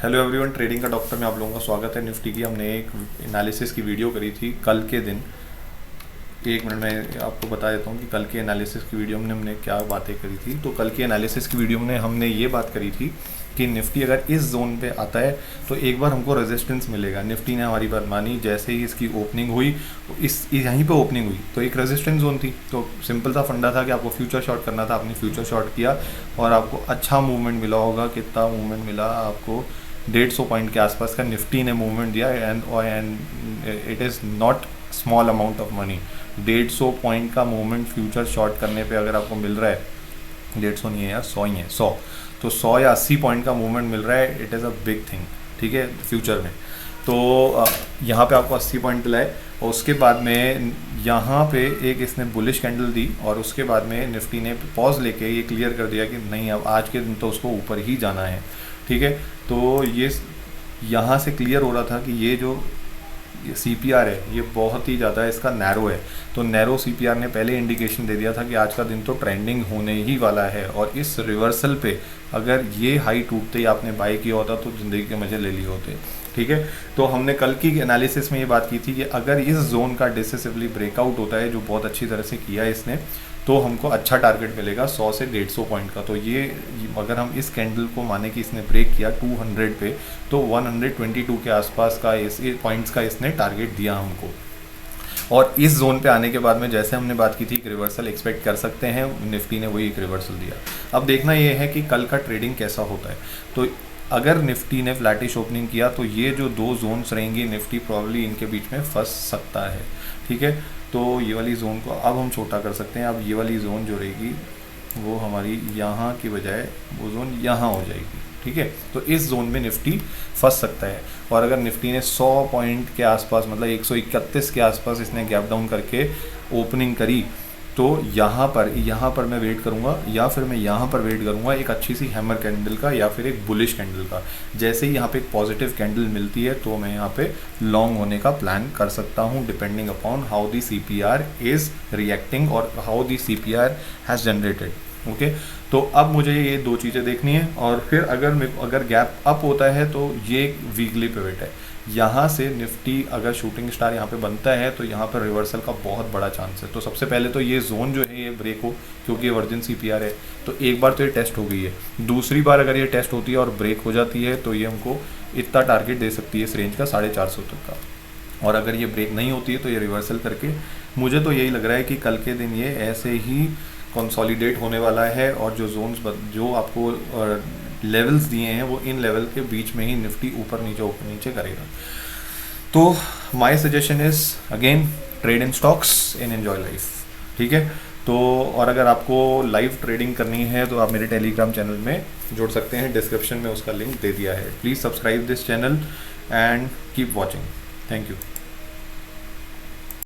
Hello everyone, trading का doctor में आप लोगों का स्वागत है। निफ्टी की हमने एक एनालिसिस की वीडियो करी थी कल के दिन। एक मिनट में आपको बता देता हूँ कि कल के एनालिसिस की वीडियो में हमने क्या बातें करी थी। तो कल की एनालिसिस की वीडियो में हमने ये बात करी थी कि निफ्टी अगर इस जोन पे आता है तो एक बार हमको रेजिस्टेंस मिलेगा। निफ्टी ने हमारी बात मानी, जैसे ही इसकी ओपनिंग हुई तो इस यहीं पे ओपनिंग हुई तो एक रेजिस्टेंस जोन थी। तो सिंपल सा फंडा था कि आपको फ्यूचर शॉर्ट करना था, आपने फ्यूचर शॉर्ट किया और आपको अच्छा मूवमेंट मिला होगा। कितना मूवमेंट मिला आपको? 150 पॉइंट के आसपास का निफ्टी ने मूवमेंट दिया and it is not small amount of money. 150 point का मूवमेंट फ्यूचर शॉर्ट करने पे अगर आपको मिल रहा है, 150 नहीं है यार, 100 ही है, 100 तो 100 या 80 पॉइंट का मूवमेंट मिल रहा है, it is a big thing. ठीक है, फ्यूचर में तो यहाँ पे आपको 80 पॉइंट मिला है और उसके बाद में यहाँ पे एक इसने बुलिश कैंडल दी और उसके बाद में निफ्टी ने पॉज लेके ये क्लियर कर दिया कि नहीं, अब आज के दिन तो उसको ऊपर ही जाना है। ठीक है, तो ये यहाँ से क्लियर हो रहा था कि ये जो CPR है ये बहुत ही ज़्यादा इसका नैरो है। तो नैरो CPR ने पहले इंडिकेशन दे दिया था कि आज का दिन तो ट्रेंडिंग होने ही वाला है और इस रिवर्सल पे अगर ये हाई टूटते ही आपने बाय किया होता तो ज़िंदगी के मज़े ले लिए होते। ठीक है, तो हमने कल की एनालिसिस में ये बात की थी कि अगर इस जोन का डिसिसिवली ब्रेकआउट होता है, जो बहुत अच्छी तरह से किया है इसने, तो हमको अच्छा टारगेट मिलेगा 100 से 150 पॉइंट का। तो ये अगर हम इस कैंडल को माने कि इसने ब्रेक किया 200 पे, तो 122 के आसपास का इस पॉइंट्स का इसने टारगेट दिया हमको। और इस जोन पे आने के बाद में जैसे हमने बात की थी एक रिवर्सल एक्सपेक्ट कर सकते हैं, निफ्टी ने वही एक रिवर्सल दिया। अब देखना ये है कि कल का ट्रेडिंग कैसा होता है। तो अगर निफ्टी ने फ्लैटिश ओपनिंग किया तो ये जो दो जोन्स रहेंगी, निफ्टी प्रॉब्ली इनके बीच में फंस सकता है। ठीक है, तो ये वाली जोन को अब हम छोटा कर सकते हैं। अब ये वाली जोन जो रहेगी वो हमारी यहाँ की बजाय वो जोन यहाँ हो जाएगी। ठीक है, तो इस जोन में निफ्टी फंस सकता है। और अगर निफ्टी ने 100 पॉइंट के आसपास, मतलब 131 के आसपास इसने गैप डाउन करके ओपनिंग करी, तो यहाँ पर मैं वेट करूँगा या फिर मैं यहाँ पर वेट करूँगा एक अच्छी सी हैमर कैंडल का या फिर एक बुलिश कैंडल का। जैसे ही यहाँ पे एक पॉजिटिव कैंडल मिलती है तो मैं यहाँ पे लॉन्ग होने का प्लान कर सकता हूँ, depending upon how the CPR is reacting और how the CPR has generated. Okay, तो अब मुझे ये दो चीज़ें देखनी है। और फिर अगर गैप अप होता है तो ये वीकली पिवट है। यहाँ से निफ्टी अगर शूटिंग स्टार यहाँ पे बनता है तो यहाँ पर रिवर्सल का बहुत बड़ा चांस है। तो सबसे पहले तो ये जोन जो है ये ब्रेक हो, क्योंकि ये वर्जिन CPR है। तो एक बार तो ये टेस्ट हो गई है, दूसरी बार अगर ये टेस्ट होती है और ब्रेक हो जाती है तो ये हमको इतना टारगेट दे सकती है इस रेंज का 450 तक का। और अगर ये ब्रेक नहीं होती है तो ये रिवर्सल करके, मुझे तो यही लग रहा है कि कल के दिन ये ऐसे ही कंसोलिडेट होने वाला है और जो जोन्स जो आपको लेवल्स दिए हैं वो इन लेवल के बीच में ही निफ्टी ऊपर नीचे करेगा। तो my suggestion is again trade in stocks in enjoy life. ठीक है, तो और अगर आपको लाइव ट्रेडिंग करनी है तो आप मेरे टेलीग्राम चैनल में जुड़ सकते हैं, डिस्क्रिप्शन में उसका लिंक दे दिया है। Please subscribe this channel and keep watching. Thank you.